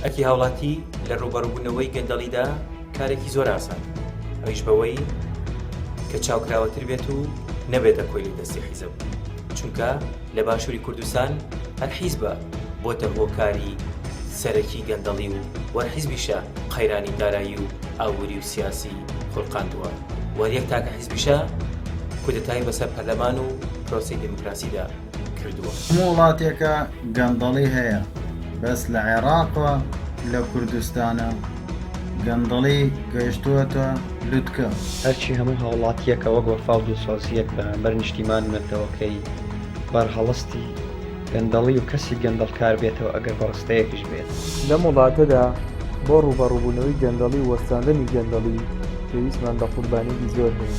ئەرکی هاوڵاتی لە ڕوبەڕووبوونەوەی گەندەڵیدا کارێکی زۆر ئاسان، ئەویش بەوەی کە چاوکراوەتر بێت و نەبێتە کۆی لە دەستی حیزب، چونکە لە باشووری کوردستان هەر حیزبە بۆتە هۆکاری سەرەکی گەندەڵی و وەرحیزبیشە قەیرانی دارایی و ئاووری و سیاسی خۆڵقاندووە، وەریەک تاکە حیزبیشە کودەتایی بەسەر پەرلەمان و پرۆسی دموکراسیدا کردووە. هەموو وڵاتێکە گەندەڵی هەیە، بەس لە عێراقە لە کوردستانە گەندەڵی گەیشتووەتە لوتکە. هەرچی هەموو هاوڵاتیەکە وەک وەفا و دڵسۆزیەک بەرامبەر نیشتیمانمێتەوەکەی بەرهەڵستی گەندەڵی و کەسی گەندەڵکار بێتەوە ئەگەر بەڕستەیەکیش بێت. لەم وڵاتەدا بۆ ڕوبەڕووبوونەوەی گەندەڵی و وەستاندنی گەندەڵی پێویستمان بە قوربانیی زۆر هەیە.